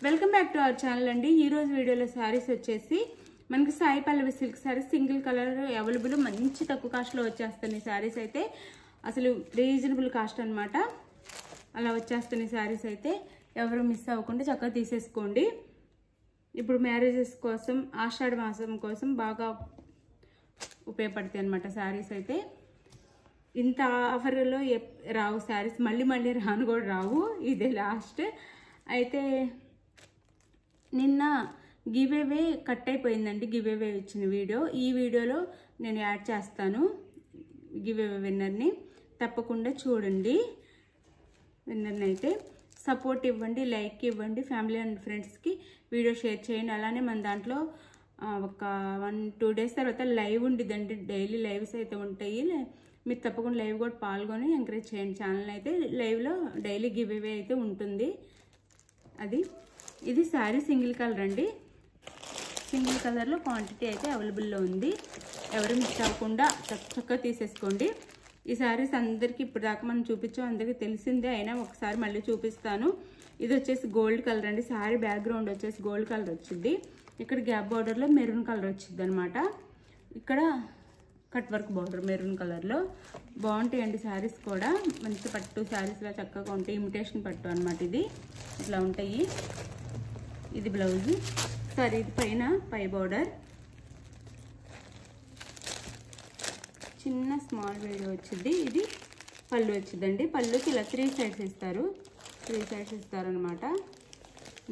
Welcome back to our channel అండి. ఈ రోజు వీడియోలో సారీస్ వచ్చేసి మనకి Sai Pallavi silk saris single colour available, మంచి తక్కువ కాస్ట్లో వచ్చేస్తున్నాయి సారీస్ అయితే. అసలు రీజనబుల్ కాస్ట్ అనమాట. అలా వచ్చేస్తున్నాయి సారీస్ అయితే. ఎవరు మిస్ అవ్వకుండా చక్కగా తీసేసుకోండి. ఇప్పుడు మ్యారేజెస్ కోసం, ఆషాఢ మాసం కోసం బాగా ఉపయోగపడతాయి అనమాట సారీస్ అయితే. ఇంత ఆఫర్లో రావు సారీస్, మళ్ళీ రాను కూడా రావు. ఇదే లాస్ట్. అయితే నిన్న గివేవే కట్ అయిపోయిందండి. గివేవే ఇచ్చిన వీడియో ఈ వీడియోలో నేను యాడ్ చేస్తాను. గివేవే విన్నర్ని తప్పకుండా చూడండి. విన్నర్ని అయితే సపోర్ట్ ఇవ్వండి, లైక్ ఇవ్వండి, ఫ్యామిలీ అండ్ ఫ్రెండ్స్కి వీడియో షేర్ చేయండి. అలానే మన దాంట్లో ఒక 1-2 డేస్ తర్వాత లైవ్ ఉండిద్దండి. డైలీ లైవ్స్ అయితే ఉంటాయి. మీరు తప్పకుండా లైవ్ కూడా పాల్గొని ఎంకరేజ్ చేయండి ఛానల్ అయితే. లైవ్లో డైలీ గివేవే అయితే ఉంటుంది. ఇది శారీ సింగిల్ కలర్ అండి. సింగిల్ కలర్లో క్వాంటిటీ అయితే అవైలబుల్లో ఉంది. ఎవరు మిస్ అవ్వకుండా చక్కగా తీసేసుకోండి. ఈ శారీస్ అందరికీ ఇప్పుడు దాకా మనం చూపించాం, అందరికీ తెలిసిందే, అయినా ఒకసారి మళ్ళీ చూపిస్తాను. ఇది వచ్చేసి గోల్డ్ కలర్ అండి. శారీ బ్యాక్గ్రౌండ్ వచ్చేసి గోల్డ్ కలర్ వచ్చింది. ఇక్కడ గ్యాప్ బార్డర్లో మెరూన్ కలర్ వచ్చింది అనమాట. ఇక్కడ కట్ వర్క్ బార్డర్ మెరూన్ కలర్లో బాగుంటాయండి శారీస్ కూడా. మంచి పట్టు శారీస్లా చక్కగా ఉంటాయి. ఇమిటేషన్ పట్టు అనమాట. ఇది ఇట్లా ఉంటాయి. ఇది బ్లౌజ్. సారీ, ఇది పై బార్డర్. చిన్న స్మాల్ వీడియో వచ్చింది. ఇది పళ్ళు వచ్చిందండి. పళ్ళుకి ఇలా 3 సైడ్స్ ఇస్తారు. 3 సైడ్స్ ఇస్తారనమాట.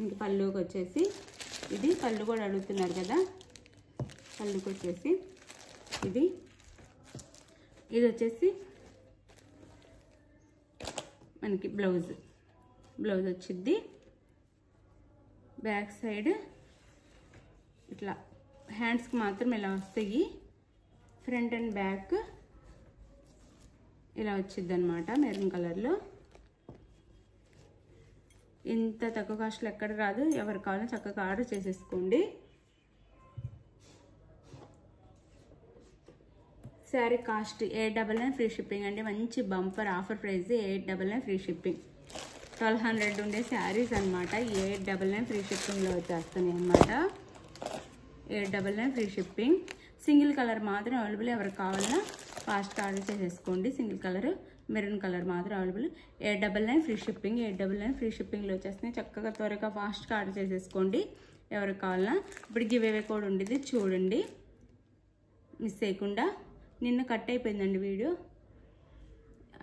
ఇంక పళ్ళుకి వచ్చేసి ఇది పళ్ళు కూడా అడుగుతున్నారు కదా. పళ్ళుకి వచ్చేసి ఇది వచ్చేసి మనకి బ్లౌజ్ వచ్చింది. బ్యాక్ సైడ్ ఇట్లా హ్యాండ్స్కి మాత్రం ఇలా వస్తాయి. ఫ్రంట్ అండ్ బ్యాక్ ఇలా వచ్చింది అనమాట మెరూన్ కలర్లో. ఇంత తక్కువ కాస్ట్లో ఎక్కడ రాదు. ఎవరు కావాలో చక్కగా ఆర్డర్ చేసేసుకోండి. శారీ కాస్ట్ 899 ఫ్రీ షిప్పింగ్ అండి. మంచి bumper offer price 899 free shipping. 1200 ఉండే శారీస్ అనమాట. 899 ఫ్రీ షిప్పింగ్లో వచ్చేస్తున్నాయి అనమాట. 899 ఫ్రీ షిప్పింగ్. సింగిల్ కలర్ మాత్రం అవైలబుల్. ఎవరికి కావాలన్నా ఫాస్ట్గా ఆర్డర్ చేసేసుకోండి. సింగిల్ కలర్ మెరూన్ కలర్ మాత్రం అవైలబుల్. 899 free shipping. 899 ఫ్రీ షిప్పింగ్లో వచ్చేస్తున్నాయి. చక్కగా త్వరగా ఫాస్ట్గా ఆర్డర్ చేసేసుకోండి ఎవరికి కావాలన్నా. ఇప్పుడు గివేవే కూడా ఉండేది చూడండి, మిస్ చేయకుండా. నిన్న కట్ అయిపోయిందండి వీడియో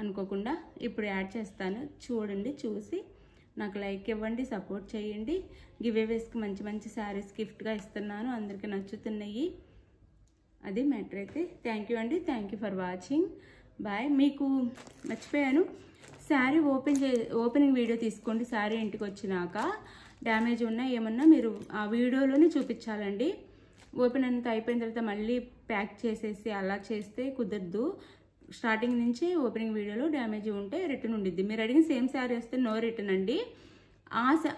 అనుకోకుండా. ఇప్పుడు యాడ్ చేస్తాను, చూడండి. చూసి నాకు లైక్ ఇవ్వండి, సపోర్ట్ చేయండి. గివేవేస్కి మంచి శారీస్ గిఫ్ట్గా ఇస్తున్నాను. అందరికీ నచ్చుతున్నాయి. అది మ్యాటర్ అయితే. థ్యాంక్ యూ అండి. Thank you for watching. Bye. మీకు మర్చిపోయాను, శారీ ఓపెనింగ్ వీడియో తీసుకోండి. శారీ ఇంటికి వచ్చినాక డ్యామేజ్ ఉన్నా ఏమన్నా మీరు ఆ వీడియోలోనే చూపించాలండి. ఓపెన్ అంతా అయిపోయిన తర్వాత మళ్ళీ ప్యాక్ చేసేసి అలా చేస్తే కుదరదు. స్టార్టింగ్ నుంచి ఓపెనింగ్ వీడియోలో డ్యామేజ్ ఉంటే రిటర్న్ ఉండిద్ది. మీరు అడిగిన సేమ్ శారీ వస్తే నో రిటర్న్ అండి.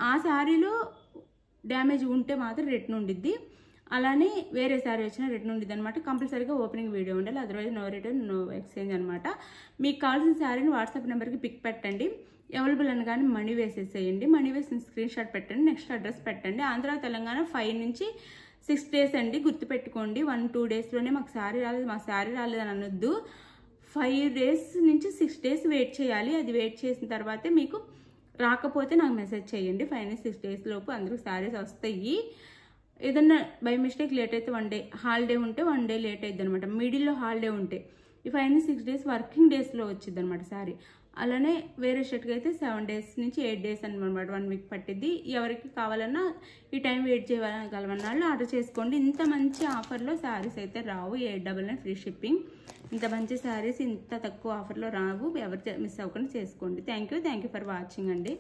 ఆ శారీలో డ్యామేజ్ ఉంటే మాత్రం రిటర్న్ ఉండిద్ది. అలానే వేరే శారీ వచ్చినా రిటర్న్ ఉండిద్ది అనమాట. కంపల్సరీగా ఓపెనింగ్ వీడియో ఉండాలి. Otherwise no return no exchange అనమాట. మీకు కావాల్సిన శారీని వాట్సాప్ నెంబర్కి పిక్ పెట్టండి. అవైలబుల్ అనగానే మనీ వేసేసేయండి. మనీ వేసిన స్క్రీన్ షాట్ పెట్టండి. నెక్స్ట్ అడ్రస్ పెట్టండి. ఆంధ్ర తెలంగాణ 5 నుంచి 6 డేస్ అండి. గుర్తుపెట్టుకోండి. 1-2 డేస్లోనే మాకు శారీ రాలేదు, మా శారీ రాలేదని అనొద్దు. 5 డేస్ నుంచి 6 డేస్ వెయిట్ చేయాలి. అది వెయిట్ చేసిన తర్వాతే మీకు రాకపోతే నాకు మెసేజ్ చేయండి. 5-6 డేస్ లోపు అందరూ శారీస్ వస్తాయి. ఏదన్నా బై మిస్టేక్ లేట్ అయితే 1 డే హాలిడే ఉంటే 1 డే లేట్ అవుతుంది అనమాట. మిడిల్లో హాలిడే ఉంటే ఈ 5-6 డేస్ వర్కింగ్ డేస్లో వచ్చింది అనమాట శారీ. అలానే వేరే షర్ట్కి అయితే 7 డేస్ నుంచి 8 డేస్ అనమాట. 1 వీక్ పట్టిద్ది. ఎవరికి కావాలన్నా ఈ టైం వెయిట్ చేయగలమన్న వాళ్ళు ఆర్డర్ చేసుకోండి. ఇంత మంచి ఆఫర్లో శారీస్ అయితే రావు. 899 ఫ్రీ షిప్పింగ్. ఇంత మంచి శారీస్ ఇంత తక్కువ ఆఫర్లో రావు. ఎవరు మిస్ అవ్వకుండా చేసుకోండి. థ్యాంక్ యూ ఫర్ వాచింగ్ అండి.